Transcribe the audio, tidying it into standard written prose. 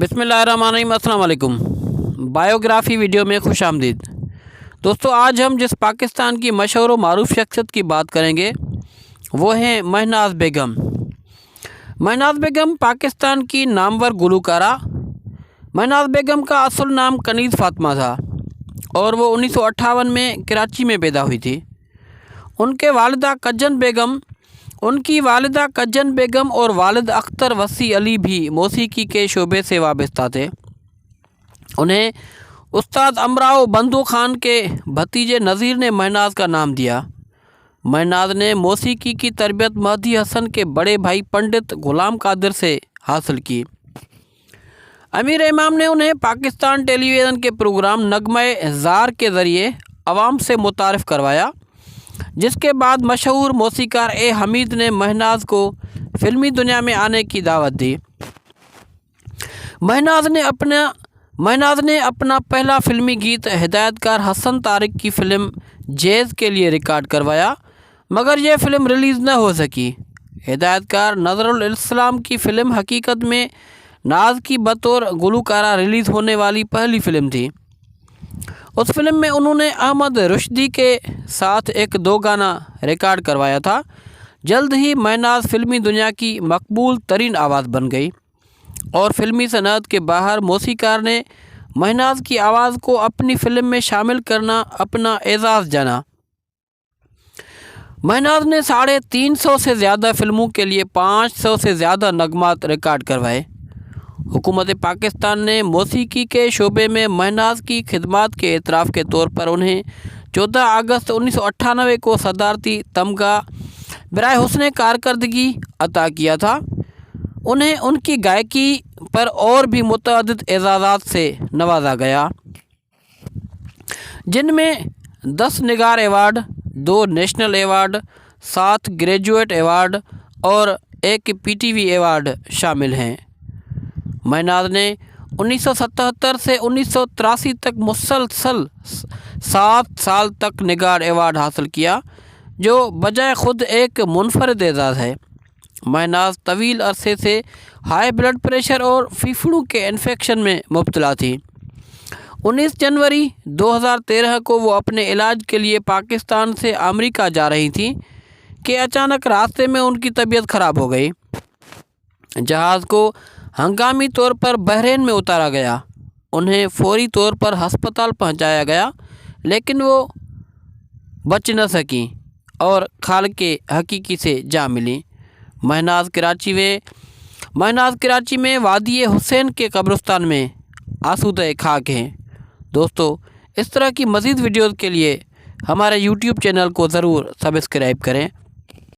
बिस्मिल्लाहिर्रहमानिर्रहीम। अस्सलाम वालेकुम। बायोग्राफ़ी वीडियो में खुश आमदीद। दोस्तों, आज हम जिस पाकिस्तान की मशहूर व मारूफ शख्सियत की बात करेंगे वो हैं महनाज बेगम। महनाज बेगम पाकिस्तान की नामवर गुलकारा। महनाज बेगम का असल नाम कनीज़ फ़ातिमा था और वो 1958 में कराची में पैदा हुई थी। उनकी वालिदा कज्जन बेगम और वालिद अख्तर वसी अली भी मौसीकी के शोबे से वाबस्ता थे। उन्हें उस्ताद अमराव बंदू खान के भतीजे नज़ीर ने महनाज का नाम दिया। महनाज ने मौसीकी की तरबियत महदी हसन के बड़े भाई पंडित गुलाम कादिर से हासिल की। अमीर इमाम ने उन्हें पाकिस्तान टेलीविज़न के प्रोग्राम नगमे ज़ार के ज़रिए अवाम से मुतारिफ़ करवाया, जिसके बाद मशहूर मौसीकार ए हमीद ने महनाज को फ़िल्मी दुनिया में आने की दावत दी। महनाज ने अपना पहला फ़िल्मी गीत हिदायतकार हसन तारिक की फ़िल्म जैज़ के लिए रिकॉर्ड करवाया, मगर यह फ़िल्म रिलीज़ न हो सकी। हिदायतकार नज़रुल इस्लाम की फ़िल्म हकीकत में नाज की बतौर गुलकारा रिलीज़ होने वाली पहली फ़िल्म थी। उस फिल्म में उन्होंने अहमद रुश्दी के साथ एक 2 गाना रिकॉर्ड करवाया था। जल्द ही महनाज फ़िल्मी दुनिया की मकबूल तरीन आवाज़ बन गई और फ़िल्मी सनअत के बाहर मौसीकार ने महनाज की आवाज़ को अपनी फ़िल्म में शामिल करना अपना एज़ाज़ जाना। महनाज ने 350 से ज़्यादा फ़िल्मों के लिए 500 से ज़्यादा नगमात रिकॉर्ड करवाए। हुकूमत पाकिस्तान ने मौसीकी के शोबे में महनाज की खिदमात के एतराफ़ के तौर पर उन्हें 14 अगस्त 1998 को सदारती तमगा बराए हुस्न कारकर्दगी अता किया था। उन्हें उनकी गायकी पर और भी मुतअद्दिद एज़ाज़ात से नवाजा गया, जिनमें 10 Nigar award, 2 national award, 7 graduate award और 1 PTV अवार्ड शामिल हैं। महनाज ने 1977 से 1983 तक मुसलसल 7 साल तक निगार अवार्ड हासिल किया, जो बजाय ख़ुद एक मुनफरद एज़ाज़ है। महनाज तवील अरसे से हाई ब्लड प्रेशर और फेफड़ों के इन्फेक्शन में मुब्तला थी। 19 जनवरी 2013 को वो अपने इलाज के लिए पाकिस्तान से अमेरिका जा रही थी कि अचानक रास्ते में उनकी तबीयत ख़राब हो गई। जहाज़ को हंगामी तौर पर बहरीन में उतारा गया। उन्हें फौरी तौर पर हस्पताल पहुंचाया गया, लेकिन वो बच न सकीं और खालके हकीकी से जा मिली। महनाज कराची में वादी हुसैन के कब्रिस्तान में आसूदा खाक हैं। दोस्तों, इस तरह की मज़ीद वीडियोज़ के लिए हमारे YouTube चैनल को ज़रूर सब्सक्राइब करें।